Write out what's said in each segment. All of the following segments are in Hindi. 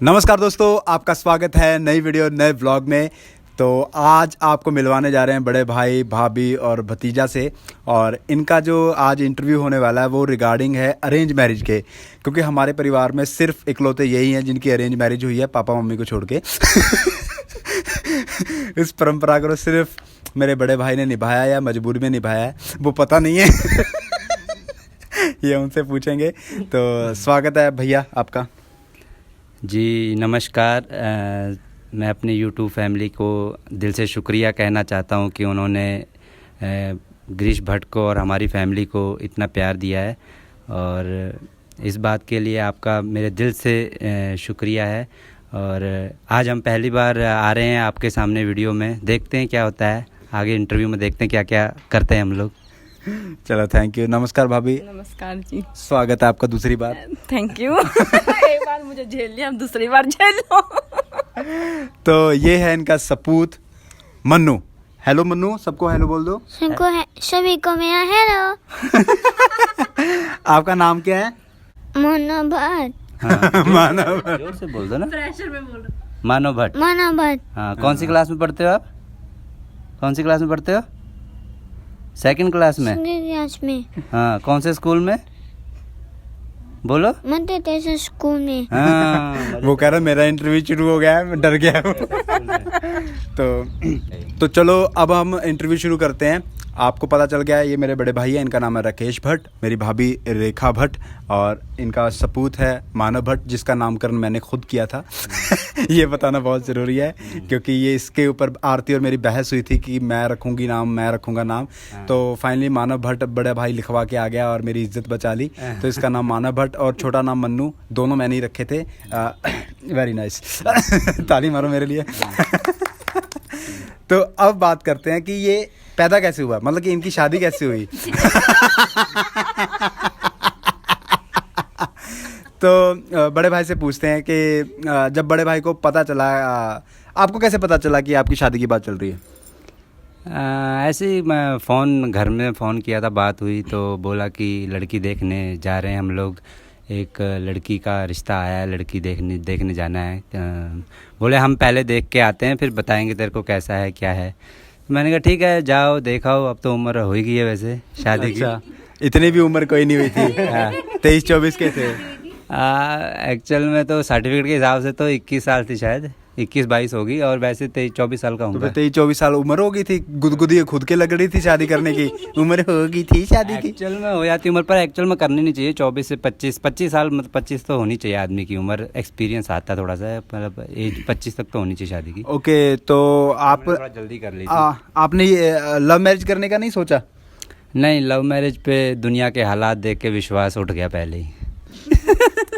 नमस्कार दोस्तों, आपका स्वागत है नई वीडियो नए व्लॉग में। तो आज आपको मिलवाने जा रहे हैं बड़े भाई, भाभी और भतीजा से। और इनका जो आज इंटरव्यू होने वाला है वो रिगार्डिंग है अरेंज मैरिज के, क्योंकि हमारे परिवार में सिर्फ इकलौते यही हैं जिनकी अरेंज मैरिज हुई है, पापा मम्मी को छोड़ के। इस परंपरा को सिर्फ मेरे बड़े भाई ने निभाया या मजबूरी में निभाया है वो पता नहीं है। ये उनसे पूछेंगे। तो स्वागत है भैया आपका। जी नमस्कार। मैं अपनी यूट्यूब फैमिली को दिल से शुक्रिया कहना चाहता हूं कि उन्होंने गिरीश भट्ट को और हमारी फैमिली को इतना प्यार दिया है, और इस बात के लिए आपका मेरे दिल से शुक्रिया है। और आज हम पहली बार आ रहे हैं आपके सामने वीडियो में, देखते हैं क्या होता है आगे इंटरव्यू में, देखते हैं क्या क्या करते हैं हम लोग। चलो थैंक यू। नमस्कार भाभी। नमस्कार जी। स्वागत है आपका दूसरी बार। Thank you. एक बार मुझे झेल लिया, अब दूसरी बार झेल लो। तो ये है इनका सपूत मन्नू। हेलो मन्नू, सबको हेलो बोल दो। सभी को मेरा हेलो। आपका नाम क्या है? मानव भट्ट। हाँ, मानव। जोर से बोल दो ना। प्रेशर में बोल रहा। मानव भट्ट। मानव भट्ट। हाँ, कौन सी क्लास में पढ़ते हो आप? कौन सी क्लास में पढ़ते हो? सेकंड क्लास में। क्लास में। हाँ, कौन से स्कूल में? बोलो। मध्य तेज स्कूल में। हाँ, वो कह रहा मेरा इंटरव्यू शुरू हो गया है, मैं डर गया हूँ। तो चलो अब हम इंटरव्यू शुरू करते हैं। आपको पता चल गया है ये मेरे बड़े भाई हैं, इनका नाम है राकेश भट्ट, मेरी भाभी रेखा भट्ट, और इनका सपूत है मानव भट्ट, जिसका नामकरण मैंने खुद किया था। ये बताना बहुत ज़रूरी है क्योंकि ये इसके ऊपर आरती और मेरी बहस हुई थी कि मैं रखूँगी नाम, मैं रखूँगा नाम। तो फाइनली मानव भट्ट बड़े भाई लिखवा के आ गया और मेरी इज्जत बचा ली। तो इसका नाम मानव भट्ट और छोटा नाम मन्नू, दोनों मैंने ही रखे थे। Very nice. ताली मारो मेरे लिए। तो अब बात करते हैं कि ये पैदा कैसे हुआ, मतलब कि इनकी शादी कैसे हुई। तो बड़े भाई से पूछते हैं कि जब बड़े भाई को पता चला, आपको कैसे पता चला कि आपकी शादी की बात चल रही है? ऐसे ही मैं घर में फ़ोन किया था, बात हुई तो बोला कि लड़की देखने जा रहे हैं हम लोग, एक लड़की का रिश्ता आया है, लड़की देखने जाना है। बोले हम पहले देख के आते हैं फिर बताएंगे तेरे को कैसा है क्या है। मैंने कहा ठीक है जाओ देखाओ, अब तो उम्र हो गई है वैसे शादी की। इतनी भी उम्र कोई नहीं हुई थी। 23-24 के थे। एक्चुअल में तो सर्टिफिकेट के हिसाब से तो 21 साल थी, शायद 21-22 होगी, और वैसे 23-24 साल का हूँ। तो 23-24 साल उम्र हो गई थी, गुदगुदी खुद के लग रही थी शादी करने की उम्र हो गई थी शादी की। एक्चुअल में हो जाती उम्र, पर एक्चुअल में करनी नहीं चाहिए। 24 से 25 साल, मतलब 25 तो होनी चाहिए आदमी की उम्र, एक्सपीरियंस आता है थोड़ा सा, मतलब एज 25 तक तो होनी चाहिए शादी की। ओके, तो आप थोड़ा जल्दी कर ली। आपने लव मैरिज करने का नहीं सोचा? नहीं, लव मैरिज पे दुनिया के हालात देख के विश्वास उठ गया पहले ही।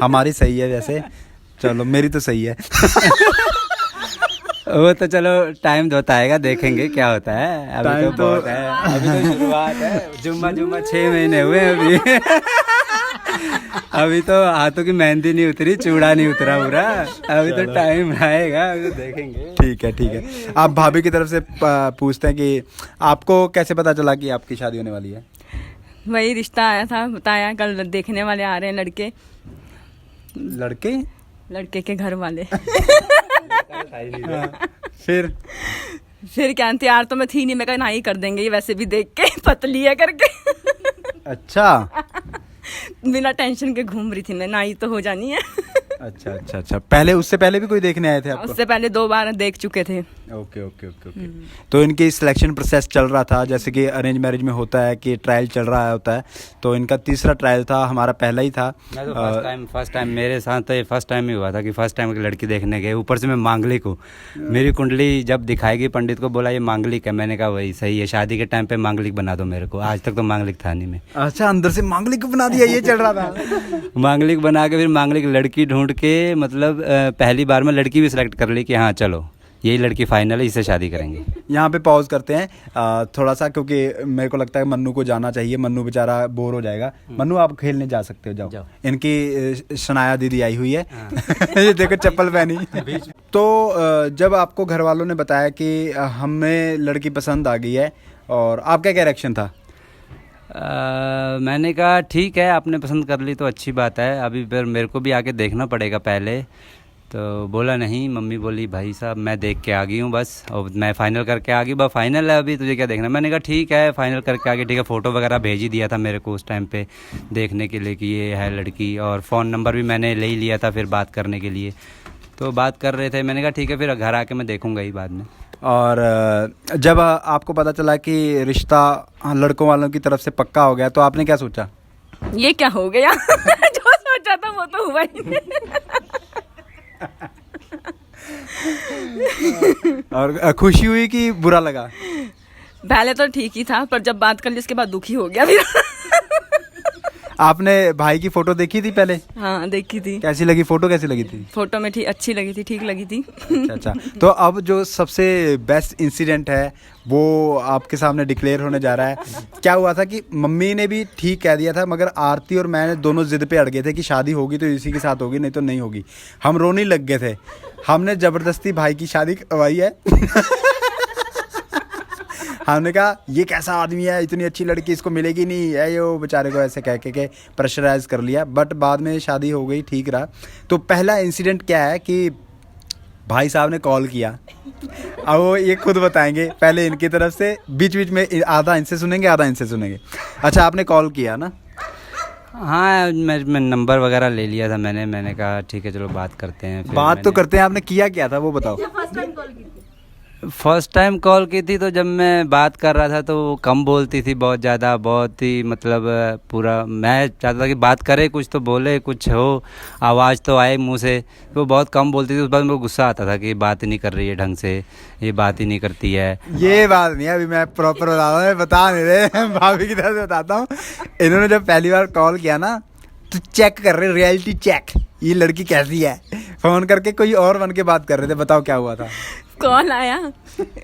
हमारी सही है वैसे, चलो मेरी तो सही है। वो तो चलो टाइम बताएगा, देखेंगे क्या होता है। अभी तो बहुत है, अभी तो शुरुआत है। जुम्मा 6 महीने हुए अभी। अभी तो हाथों की मेहंदी नहीं उतरी, चूड़ा नहीं उतरा पूरा, अभी तो टाइम आएगा, अभी तो देखेंगे। ठीक है। आप भाभी की तरफ से पूछते हैं कि आपको कैसे पता चला कि आपकी शादी होने वाली है? वही रिश्ता आया था, बताया कल देखने वाले आ रहे हैं लड़के के घर वाले। फिर क्या, तैयार तो मैं थी नहीं, मैं कहा नहीं कर देंगे ये वैसे भी देख के पतली है करके। अच्छा। बिना टेंशन के घूम रही थी मैं, नाई तो हो जानी है। अच्छा। पहले उससे पहले भी कोई देखने आए थे आपको? उससे पहले 2 बार देख चुके थे। ओके। तो इनकी सिलेक्शन प्रोसेस चल रहा था, जैसे कि अरेंज मैरिज में होता है कि ट्रायल चल रहा होता है, तो इनका तीसरा ट्रायल था, हमारा पहला ही था। मैं तो फर्स्ट टाइम मेरे साथ तो ये फर्स्ट टाइम ही हुआ था कि फर्स्ट टाइम की लड़की देखने गए। ऊपर से मैं मांगलिक हूँ, मेरी कुंडली जब दिखाएगी पंडित को, बोला ये मांगलिक है। मैंने कहा वही सही है, शादी के टाइम पे मांगलिक बना दो मेरे को। आज तक तो मांगलिक था नहीं मैं। अच्छा, अंदर से मांगलिक बना दिया, ये चल रहा था। मांगलिक बना के फिर मांगलिक लड़की ढूंढ के, मतलब पहली बार में लड़की भी सिलेक्ट कर ली कि हाँ चलो यही लड़की फाइनल है, इससे शादी करेंगे। यहाँ पे पॉज करते हैं थोड़ा सा, क्योंकि मेरे को लगता है मन्नू को जाना चाहिए, मन्नू बेचारा बोर हो जाएगा। मन्नू आप खेलने जा सकते हो, जाओ। इनकी शनाया दीदी आई हुई है। ये देखो चप्पल पहनी। तो जब आपको घर वालों ने बताया कि हमें लड़की पसंद आ गई है, और आपका क्या रिएक्शन था? मैंने कहा ठीक है, आपने पसंद कर ली तो अच्छी बात है, अभी फिर मेरे को भी आके देखना पड़ेगा पहले। तो बोला नहीं, मम्मी बोली भाई साहब मैं देख के आ गई हूँ बस, और मैं फ़ाइनल करके आ गई, बस फाइनल है अभी, तुझे क्या देखना। मैंने कहा ठीक है फ़ाइनल करके आ गई, ठीक है। फ़ोटो वगैरह भेज ही दिया था मेरे को उस टाइम पे देखने के लिए कि ये है लड़की, और फ़ोन नंबर भी मैंने ले ही लिया था फिर बात करने के लिए। तो बात कर रहे थे, मैंने कहा ठीक है फिर घर आके मैं देखूँगा ही बाद में। और जब आपको पता चला कि रिश्ता लड़कों वालों की तरफ से पक्का हो गया तो आपने क्या सोचा? ये क्या हो गया जो सोचा था वो तो हुआ ही नहीं। और खुशी हुई कि बुरा लगा? पहले तो ठीक ही था, पर जब बात कर ली उसके बाद दुखी हो गया फिर। आपने भाई की फोटो देखी थी पहले? हाँ देखी थी। कैसी लगी फोटो, कैसी लगी थी? फोटो में अच्छी लगी थी, ठीक लगी थी। अच्छा। तो अब जो सबसे बेस्ट इंसिडेंट है वो आपके सामने डिक्लेयर होने जा रहा है। क्या हुआ था कि मम्मी ने भी ठीक कह दिया था, मगर आरती और मैंने दोनों जिद पे अड़ गए थे कि शादी होगी तो इसी के साथ होगी, नहीं तो नहीं होगी। हम रोने लग गए थे, हमने ज़बरदस्ती भाई की शादी करवाई है। हमने कहा ये कैसा आदमी है, इतनी अच्छी लड़की इसको मिलेगी नहीं है, ये वो बेचारे को ऐसे कह के प्रेशराइज कर लिया। बट बाद में शादी हो गई, ठीक रहा। तो पहला इंसिडेंट क्या है कि भाई साहब ने कॉल किया, अब वो ये खुद बताएंगे, पहले इनकी तरफ से, बीच बीच में आधा इनसे सुनेंगे आधा इनसे सुनेंगे। अच्छा, आपने कॉल किया ना? हाँ, मैं नंबर वगैरह ले लिया था मैंने कहा ठीक है चलो बात करते हैं। फिर बात तो करते हैं, आपने किया क्या था वो बताओ। फर्स्ट टाइम कॉल की थी तो जब मैं बात कर रहा था तो वो कम बोलती थी, बहुत ज़्यादा, बहुत ही मतलब पूरा मैं चाहता था कि बात करे, कुछ तो बोले, कुछ हो, आवाज़ तो आए मुंह से। वो बहुत कम बोलती थी, उस बात में गुस्सा आता था कि बात ही नहीं कर रही है ढंग से, ये बात ही नहीं करती है। ये बात नहीं है, अभी मैं प्रॉपर बता रहा हूँ, बता नहीं रहे, भाभी की तरफ से बताता हूँ। इन्होंने जब पहली बार कॉल किया ना तो चेक कर रहे, रियलिटी चेक, ये लड़की कैसी है। फ़ोन करके कोई और बन के बात कर रहे थे। बताओ क्या हुआ था? कॉल आया,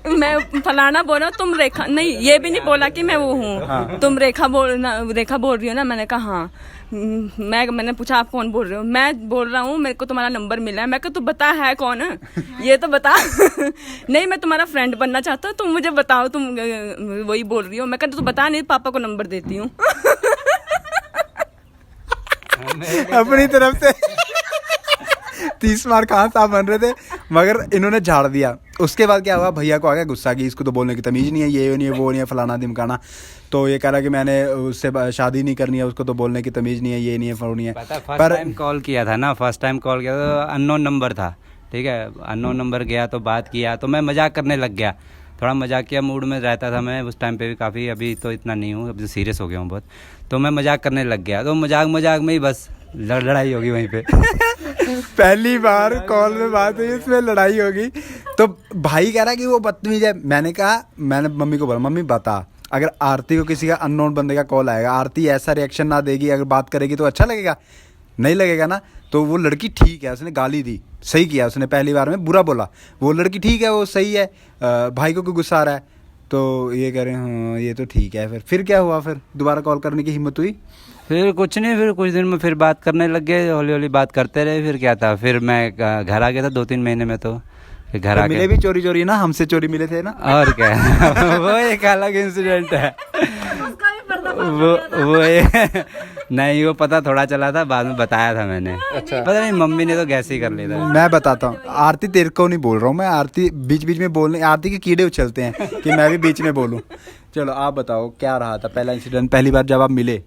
मैं फलाना बोल रहा हूँ, तुम रेखा, नहीं ये भी नहीं बोला कि मैं वो हूँ। हाँ। तुम रेखा बोल रही हो ना? मैंने कहा हाँ। मैंने पूछा आप कौन बोल रहे हो? मैं बोल रहा हूँ मेरे को तुम्हारा नंबर मिला है। मैं कहा तू बता है कौन है, ये तो बता। नहीं मैं तुम्हारा फ्रेंड बनना चाहता हूँ, तुम मुझे बताओ तुम वही बोल रही हो। मैं कहता तू बता, नहीं पापा को नंबर देती हूँ। अपनी तरफ से 30 मार खान साहब बन रहे थे, मगर इन्होंने झाड़ दिया। उसके बाद क्या हुआ, भैया को आ गया गुस्सा कि इसको तो बोलने की तमीज़ नहीं है, ये नहीं है, वो नहीं है, फलाना ढिमकाना। तो ये कह रहा कि मैंने उससे शादी नहीं करनी है, उसको तो बोलने की तमीज़ नहीं है, ये नहीं है, वो नहीं है। फर्स्ट टाइम कॉल किया था ना, फर्स्ट टाइम कॉल किया तो अननोन नंबर था, ठीक है। अननोन नंबर गया तो बात किया तो मैं मजाक करने लग गया, थोड़ा मजाकिया मूड में रहता था मैं उस टाइम पे भी काफ़ी, अभी तो इतना नहीं हूँ, अभी तो सीरियस हो गया हूँ बहुत। तो मैं मजाक करने लग गया, तो मजाक में ही बस लड़ाई होगी वहीं पे। पहली बार कॉल में बात हुई, उसमें लड़ाई होगी। तो भाई कह रहा कि वो बदतमीज है। मैंने मम्मी को बोला, मम्मी बता, अगर आरती को किसी का अननोन बंदे का कॉल आएगा, आरती ऐसा रिएक्शन ना देगी, अगर बात करेगी तो अच्छा लगेगा? नहीं लगेगा ना। तो वो लड़की ठीक है, उसने गाली दी, सही किया उसने, पहली बार में बुरा बोला। वो लड़की ठीक है, वो सही है। भाई को कोई गुस्सा आ रहा है तो ये कह रहे हैं हाँ ये तो ठीक है। फिर क्या हुआ? फिर दोबारा कॉल करने की हिम्मत हुई? फिर कुछ नहीं, फिर कुछ दिन में फिर बात करने लग गए, हौली हौली बात करते रहे। फिर क्या था, फिर मैं घर आ गया था 2-3 महीने में। तो फिर घर आ मिले भी चोरी ना, हमसे चोरी मिले थे ना। और क्या। वो एक अलग इंसिडेंट है। वो नहीं, वो पता थोड़ा चला था, बाद में बताया था मैंने। अच्छा। पता नहीं, मम्मी ने तो गैस ही कर लिया था। मैं बताता हूँ आरती, तेरे को नहीं बोल रहा हूँ मैं, आरती बीच बीच में बोलने, आरती के कीड़े उछलते हैं कि मैं भी बीच में बोलूँ। चलो आप बताओ क्या रहा था पहला इंसिडेंट, पहली बार जब आप मिले?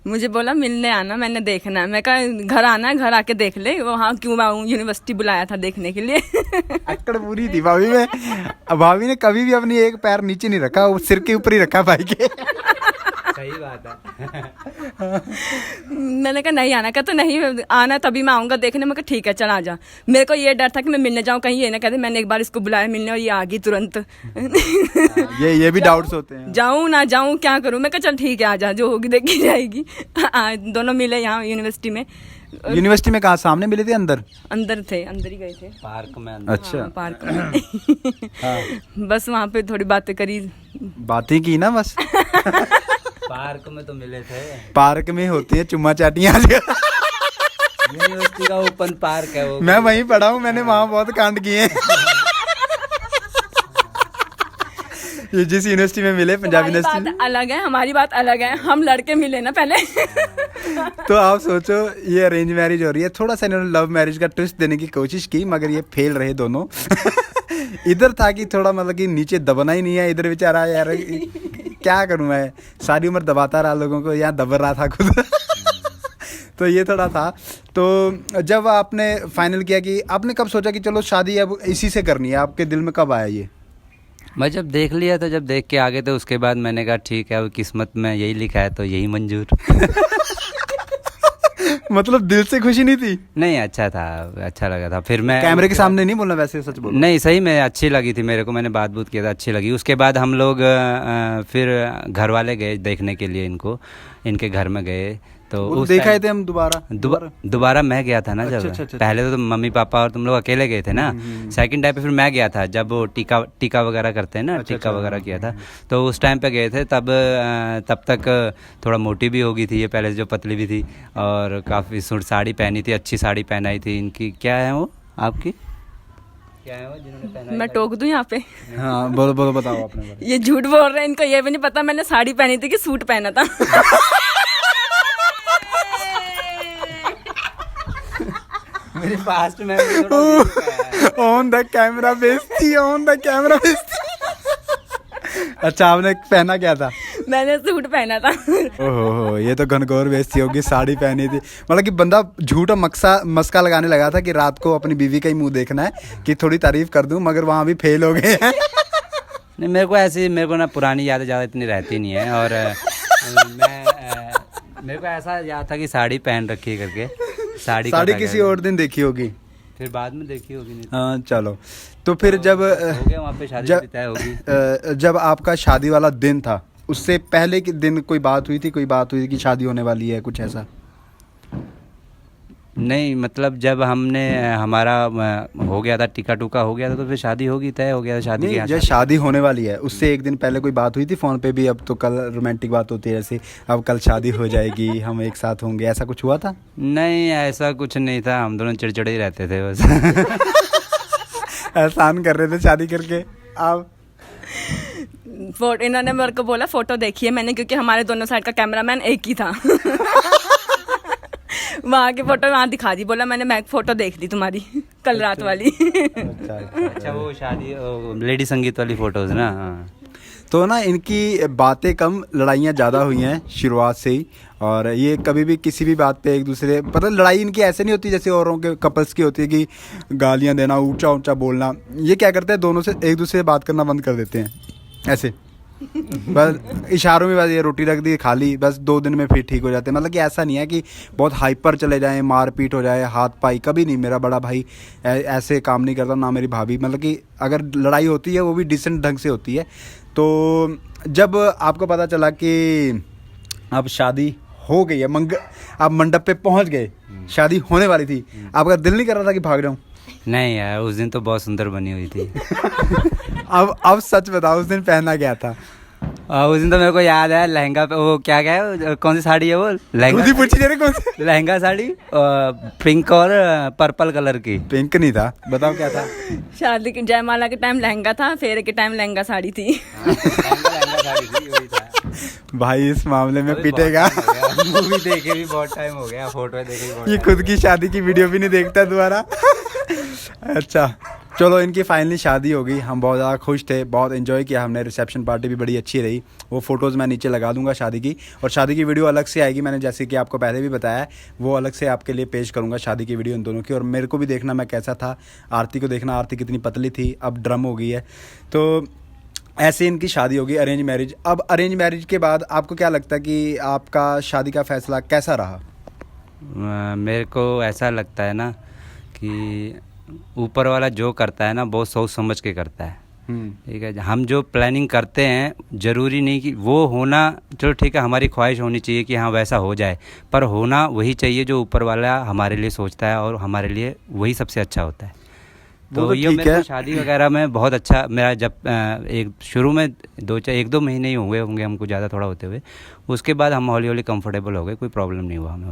मुझे बोला मिलने आना, मैंने देखना है। मैं कहा घर आना है, घर आके देख ले। वहाँ क्यों आऊँ, यूनिवर्सिटी बुलाया था देखने के लिए। अक्कड़ पूरी थी भाभी में। भाभी ने कभी भी अपनी एक पैर नीचे नहीं रखा, वो सिर के ऊपर ही रखा भाई के। सही बात है। मैंने कहा नहीं आना, कहते नहीं आना तभी मैं आऊँगा देखने। मैं कहा ठीक है चल आ जा। मेरे को ये डर था कि मैं मिलने जाऊँ, कहीं ये ना कहते मैंने एक बार इसको बुलाया मिलने और ये आ गई तुरंत। ये भी डाउट्स होते हैं, जाऊँ ना जाऊँ क्या करूँ। मैं कहा चल ठीक है आ जा, जो होगी देखी जाएगी। दोनों मिले यहाँ यूनिवर्सिटी में। यूनिवर्सिटी में कहाँ, सामने मिले थे? अंदर थे, अंदर ही गए थे, पार्क में। अच्छा। हाँ, पार्क में। बस वहाँ पे थोड़ी बातें करी, बातें की ना बस। पार्क में तो मिले थे, पार्क में होती है चुम्मा चाटियाँ। यूनिवर्सिटी का ओपन पार्क है वो, मैं वहीं पढ़ा हूँ, मैंने वहाँ बहुत कांड किए हैं। ये जिस यूनिवर्सिटी में मिले, पंजाब यूनिवर्सिटी, अलग है, हमारी बात अलग है। हम लड़के मिले ना पहले। तो आप सोचो ये अरेंज मैरिज हो रही है, थोड़ा सा इन्होंने लव मैरिज का ट्विस्ट देने की कोशिश की मगर ये फेल रहे दोनों। इधर था कि थोड़ा मतलब कि नीचे दबना ही नहीं है, इधर बेचारा यार क्या करूं मैं, सारी उम्र दबाता रहा लोगों को, यहाँ दब रहा था खुद। तो ये थोड़ा था। तो जब आपने फाइनल किया कि आपने कब सोचा कि चलो शादी अब इसी से करनी है, आपके दिल में कब आया ये? मैं जब देख लिया तो जब देख के आगे तो उसके बाद मैंने कहा ठीक है, अब किस्मत में यही लिखा है तो यही मंजूर। मतलब दिल से खुशी नहीं थी? नहीं, अच्छा था, अच्छा लगा था। फिर मैं कैमरे के सामने नहीं बोलना, वैसे सच बोलो। नहीं, सही में अच्छी लगी थी मेरे को, मैंने बात किया था, अच्छी लगी। उसके बाद हम लोग फिर घर वाले गए देखने के लिए इनको, इनके घर में गए तो उस देखा थे हम दोबारा मैं गया था ना जब। अच्छा। पहले तो मम्मी पापा और तुम लोग अकेले गए थे ना। सेकंड टाइम पे फिर मैं गया था जब वो टीका वगैरह करते हैं ना, टीका वगैरह किया था तो उस टाइम पे गए थे। तब तक थोड़ा मोटी भी हो गई थी ये, पहले से जो पतली भी थी, और काफ़ी साड़ी पहनी थी, अच्छी साड़ी पहनाई थी। इनकी क्या है वो, आपकी क्या है वो जिन्होंने पहनाई? मैं टोक दूं यहाँ पे? हाँ बोलो बताओ आपने। ये झूठ बोल रहे हैं, इनको ये भी नहीं पता मैंने साड़ी पहनी थी कि सूट पहना था। मेरे पास्ट में ऑन द कैमरा बेइज्जती, ऑन द कैमरा बेइज्जती। अच्छा आपने पहना क्या था? मैंने सूट पहना था। ओहो, ये तो घनघोर बेइज्जती होगी, साड़ी पहनी थी। मतलब कि बंदा झूठा मस्का लगाने लगा था कि रात को अपनी बीवी का ही मुंह देखना है कि थोड़ी तारीफ कर दूं, मगर वहां भी फेल हो गए हैं। नहीं, मेरे को ना पुरानी यादें ज़्यादा इतनी रहती नहीं है, और मेरे को ऐसा याद था कि साड़ी पहन रखी है करके। साड़ी किसी और दिन देखी होगी, फिर बाद में देखी होगी। नहीं हाँ चलो। तो फिर जब हो गया वहाँ पे शादी तय होगी। जब आपका शादी वाला दिन था उससे पहले के दिन कोई बात हुई थी कि शादी होने वाली है, कुछ ऐसा? नहीं, मतलब जब हमने हमारा हो गया था, टिका टुका हो गया था, तो फिर शादी होगी, तय हो गया था शादी की। जब शादी होने वाली है उससे एक दिन पहले कोई बात हुई थी फोन पे भी? अब तो कल रोमांटिक बात होती है जैसे, अब कल शादी हो जाएगी, हम एक साथ होंगे, ऐसा कुछ हुआ था? नहीं, ऐसा कुछ नहीं था, हम दोनों चिड़चिड़े ही रहते थे बस। एहसान कर रहे थे शादी करके आप। इन्होंने मेरे को बोला फोटो देखिए मैंने, क्योंकि हमारे दोनों साइड का कैमरामैन एक ही था। वहाँ की फोटो वहाँ दिखा दी, बोला मैं फोटो देख ली तुम्हारी कल रात वाली। अच्छा वो शादी लेडी संगीत वाली फोटोज ना। हाँ। तो ना इनकी बातें कम, लड़ाइयाँ ज़्यादा हुई हैं शुरुआत से ही, और ये कभी भी किसी भी बात पे एक दूसरे, पता लड़ाई इनकी ऐसे नहीं होती जैसे औरों के कपल्स की होती है कि गालियाँ देना, ऊंचा ऊंचा बोलना। ये क्या करते हैं, दोनों से एक दूसरे से बात करना बंद कर देते हैं ऐसे, बस इशारों में, बस ये रोटी रख दी खा ली, बस 2 दिन में फिर ठीक हो जाते हैं। मतलब कि ऐसा नहीं है कि बहुत हाइपर चले जाएं, मारपीट हो जाए, हाथ पाई, कभी नहीं। मेरा बड़ा भाई ऐसे काम नहीं करता, ना मेरी भाभी। मतलब कि अगर लड़ाई होती है वो भी डिसेंट ढंग से होती है। तो जब आपको पता चला कि अब शादी हो गई है, आप मंडप पे पहुंच गए, शादी होने वाली थी, आपका दिल नहीं कर रहा था कि भाग जाऊं? नहीं यार, उस दिन तो बहुत सुंदर बनी हुई थी। अब सच बताओ, उस दिन पहना क्या था? उस दिन तो मेरे को याद है, लहंगा पे वो क्या है, कौन सी साड़ी है वो, लहंगा साड़ी पिंक और पर्पल कलर की। पिंक नहीं था, बताओ क्या था? शादी की जयमाला के टाइम लहंगा था, फेरे के टाइम लहंगा साड़ी थी। लहंगा साड़ी थी, वही था। भाई इस मामले में पिटेगा। मूवी देखे भी बहुत टाइम हो गया, फोटो देखे भी ये खुद की शादी की वीडियो भी नहीं देखता दोबारा। अच्छा चलो, इनकी फाइनली शादी हो गई, हम बहुत ज़्यादा खुश थे, बहुत एंजॉय किया हमने, रिसेप्शन पार्टी भी बड़ी अच्छी रही। वो फ़ोटोज़ मैं नीचे लगा दूंगा शादी की, और शादी की वीडियो अलग से आएगी, मैंने जैसे कि आपको पहले भी बताया है, वो अलग से आपके लिए पेश करूंगा शादी की वीडियो इन दोनों की। और मेरे को भी देखना मैं कैसा था, आरती को देखना, आरती कितनी पतली थी, अब ड्रम हो गई है। तो ऐसे इनकी शादी होगी, अरेंज मैरिज। अब अरेंज मैरिज के बाद आपको क्या लगता है कि आपका शादी का फ़ैसला कैसा रहा? मेरे को ऐसा लगता है ना कि ऊपर वाला जो करता है ना बहुत सोच समझ के करता है। ठीक है, हम जो प्लानिंग करते हैं ज़रूरी नहीं कि वो होना, चलो ठीक है, हमारी ख्वाहिश होनी चाहिए कि हाँ वैसा हो जाए, पर होना वही चाहिए जो ऊपर वाला हमारे लिए सोचता है, और हमारे लिए वही सबसे अच्छा होता है। तो ये मेरे को शादी वगैरह में बहुत अच्छा, मेरा जब एक शुरू में 1-2 महीने ही हुए होंगे हमको, ज़्यादा थोड़ा होते हुए, उसके बाद हम हौली हौली कंफर्टेबल हो गए, कोई प्रॉब्लम नहीं हुआ हमें।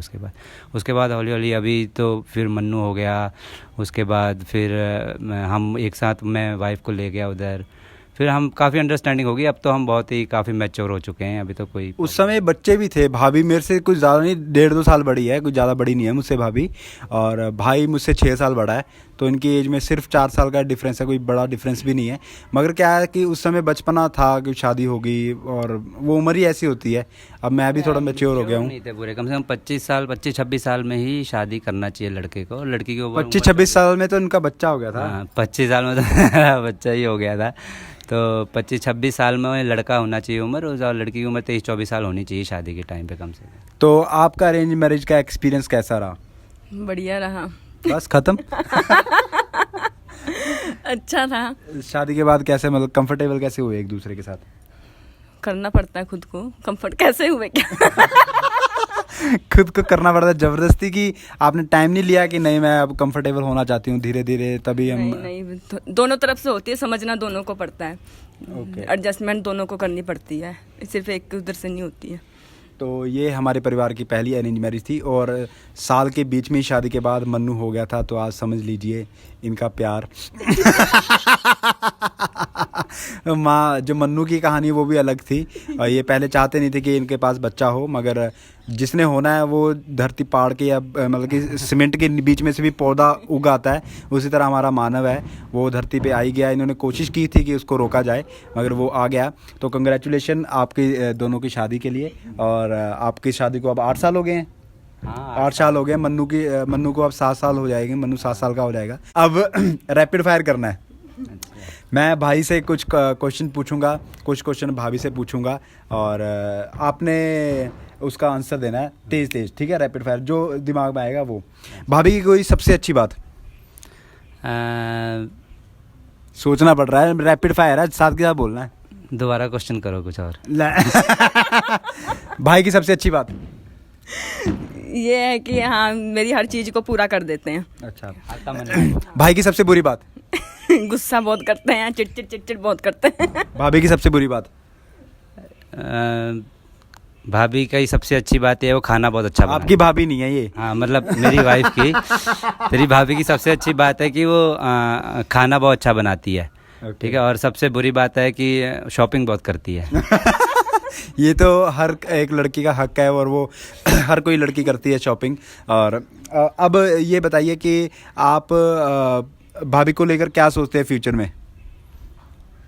उसके बाद हौली हौली, अभी तो फिर मन्नू हो गया, उसके बाद फिर हम एक साथ, मैं वाइफ को ले गया उधर, फिर हम काफ़ी अंडरस्टैंडिंग होगी। अब तो हम बहुत ही काफ़ी मैच्योर हो चुके हैं, अभी तो कोई उस समय बच्चे भी थे। भाभी मेरे से कुछ ज़्यादा नहीं, 1.5-2 साल बड़ी है, कुछ ज़्यादा बड़ी नहीं है मुझसे भाभी। और भाई मुझसे 6 साल बड़ा है, तो इनकी एज में सिर्फ 4 साल का डिफरेंस है, कोई बड़ा डिफरेंस भी नहीं है। मगर क्या है कि उस समय बचपना था कि शादी होगी और वो उम्र ही ऐसी होती है। अब मैं भी थोड़ा मैच्योर हो गया हूँ। नहीं थे पूरे, कम से कम 25-26 साल में ही शादी करना चाहिए लड़के को। लड़की को 25-26 साल में तो इनका बच्चा हो गया था। हाँ, 25 साल में तो बच्चा ही हो गया था। तो 25-26 साल में लड़का होना चाहिए उम्र, और लड़की की उम्र 23-24 साल होनी चाहिए शादी के टाइम पे कम से कम। तो आपका अरेंज मैरिज का एक्सपीरियंस कैसा रहा? बढ़िया रहा। बस खत्म। अच्छा था। शादी के बाद कैसे, मतलब कंफर्टेबल कैसे हुए एक दूसरे के साथ? करना पड़ता है खुद को। कंफर्ट कैसे हुए क्या? खुद को करना पड़ता है जबरदस्ती की? आपने टाइम नहीं लिया कि नहीं मैं अब कंफर्टेबल होना चाहती हूँ, धीरे धीरे तभी हम? नहीं, दोनों तरफ से होती है, समझना दोनों को पड़ता है। एडजस्टमेंट दोनों को करनी पड़ती है, सिर्फ एक उधर से नहीं होती है। तो ये हमारे परिवार की पहली अरेंज मैरिज थी, और साल के बीच में ही शादी के बाद मन्नू हो गया था। तो आज समझ लीजिए इनका प्यार। माँ, जो मन्नू की कहानी वो भी अलग थी। और ये पहले चाहते नहीं थे कि इनके पास बच्चा हो, मगर जिसने होना है वो धरती पाड़ के या मतलब कि सीमेंट के बीच में से भी पौधा उगाता है, उसी तरह हमारा मानव है, वो धरती पे आ ही गया। इन्होंने कोशिश की थी कि उसको रोका जाए, मगर वो आ गया। तो कंग्रेचुलेशन आपकी दोनों की शादी के लिए। और आपकी शादी को अब 8 साल हो गए हैं। हाँ, 8 साल हो गए। मन्नू को अब 7 साल हो जाएंगे। मन्नू 7 साल का हो जाएगा। अब रैपिड फायर करना है। मैं भाई से कुछ क्वेश्चन पूछूंगा, कुछ क्वेश्चन भाभी से पूछूंगा, और आपने उसका आंसर देना है तेज तेज, ठीक है? रैपिड फायर, जो दिमाग में आएगा वो। भाभी की कोई सबसे अच्छी बात? सोचना पड़ रहा है, रैपिड फायर है, साथ के साथ बोलना है। दोबारा क्वेश्चन करो कुछ और। भाई की सबसे अच्छी बात? ये है कि हाँ, मेरी हर चीज को पूरा कर देते हैं। अच्छा। भाई की सबसे बुरी बात? गुस्सा बहुत करते हैं, चिड़चिड़ बहुत करते हैं। भाभी की सबसे बुरी बात? भाभी का ही सबसे अच्छी बात है वो खाना बहुत अच्छा बनाती है। आपकी भाभी नहीं है ये? हाँ, मतलब मेरी वाइफ की। तेरी भाभी की सबसे अच्छी बात है कि वो खाना बहुत अच्छा बनाती है। ठीक है। और सबसे बुरी बात है कि शॉपिंग बहुत करती है। ये तो हर एक लड़की का हक है, और वो हर कोई लड़की करती है शॉपिंग। और अब ये बताइए कि आप भाभी को लेकर क्या सोचते हैं फ्यूचर में?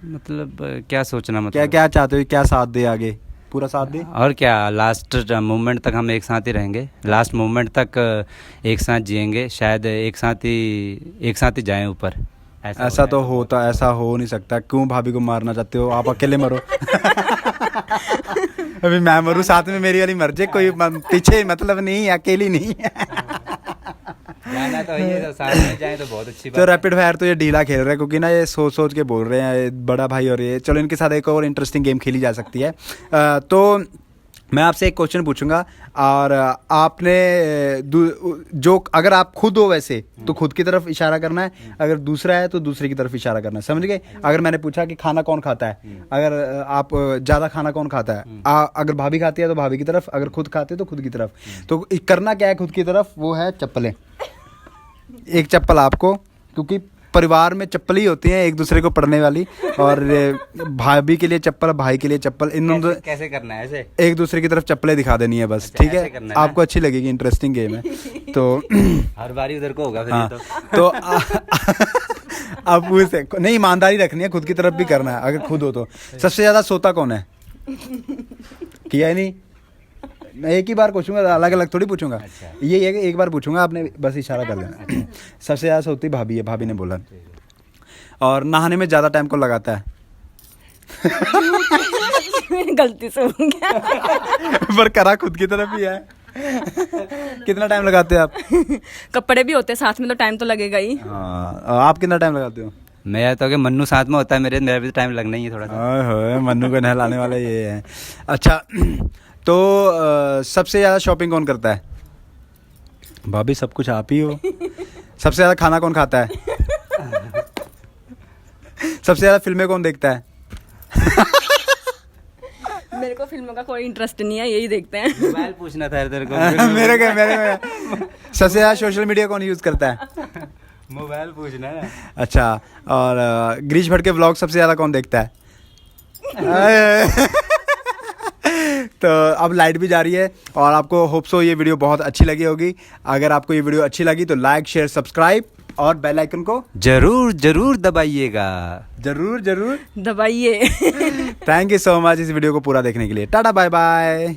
मतलब क्या सोचना, मतलब क्या क्या चाहते हो, क्या साथ दे आगे? पूरा साथ दे? और क्या, लास्ट मोमेंट तक हम एक साथ ही रहेंगे। लास्ट मोमेंट तक एक साथ जिएंगे, शायद एक साथ ही जाएं ऊपर। ऐसा तो हो नहीं सकता। क्यों भाभी को मारना चाहते हो? आप अकेले मरो। अभी मैं मरूं साथ में, मेरी वाली मर जाए, कोई पीछे मतलब नहीं, अकेली नहीं। जाना तो ये, तो साथ में जाए तो बहुत अच्छी बात। तो रैपिड फायर तो ये ढीला खेल रहे हैं, क्योंकि ना ये सोच के बोल रहे हैं, बड़ा भाई। और ये चलो, इनके साथ एक और इंटरेस्टिंग गेम खेली जा सकती है। तो मैं आपसे एक क्वेश्चन पूछूंगा, और आपने जो, अगर आप खुद हो वैसे तो खुद की तरफ इशारा करना है, अगर दूसरा है तो दूसरे की तरफ इशारा करना है, समझ गए? अगर मैंने पूछा कि खाना कौन खाता है, अगर आप ज़्यादा खाना कौन खाता है, अगर भाभी खाती है तो भाभी की तरफ, अगर खुद खाते तो खुद की तरफ। तो करना क्या है खुद की तरफ? वो है चप्पलें। एक चप्पल आपको, क्योंकि परिवार में चप्पल ही होती हैं एक दूसरे को पड़ने वाली, और भाभी के लिए चप्पल, भाई के लिए चप्पल। इन कैसे करना है? ऐसे एक दूसरे की तरफ चप्पलें दिखा देनी है बस। ठीक है, आपको अच्छी लगेगी, इंटरेस्टिंग गेम है। तो हर बारी उधर को होगा फिर। हाँ, तो अब उसे नहीं, ईमानदारी रखनी है, खुद की तरफ भी करना है अगर खुद हो तो। सबसे ज्यादा सोता कौन है? किया नहीं? मैं एक ही बार पूछूंगा, अलग अलग थोड़ी पूछूंगा। अच्छा। ये एक बार पूछूंगा, आपने बस इशारा कर देना। सबसे ज़्यादा सोती भाभी है, भाभी ने बोला। और नहाने में ज़्यादा टाइम को लगाता है? गलती से हो गया। पर करा खुद की तरफ ही है। कितना टाइम लगाते हैं आप? कपड़े भी होते हैं साथ में, तो टाइम तो लगेगा ही। हाँ, आप कितना टाइम लगाते हो? मैं तो कि मन्नू साथ में होता है मेरा भी टाइम लगना ही है थोड़ा सा। मन्नू को नहलाने वाला ये है। अच्छा, तो सबसे ज़्यादा शॉपिंग कौन करता है? भाभी, सब कुछ आप ही हो। सबसे ज़्यादा खाना कौन खाता है? सबसे ज़्यादा फिल्में कौन देखता है? मेरे को फिल्मों का कोई इंटरेस्ट नहीं है, यही देखते हैं। मोबाइल पूछना था तेरे को। मेरे सबसे ज़्यादा सोशल मीडिया कौन यूज़ करता है? मोबाइल पूछना है। अच्छा, और गिरीश भट्ट के व्लॉग सबसे ज़्यादा कौन देखता है? तो अब लाइट भी जा रही है और आपको होप सो ये वीडियो बहुत अच्छी लगी होगी। अगर आपको ये वीडियो अच्छी लगी तो लाइक शेयर सब्सक्राइब और बेल आइकन को जरूर जरूर दबाइएगा। जरूर जरूर दबाइए। थैंक यू सो मच इस वीडियो को पूरा देखने के लिए। Tata bye bye.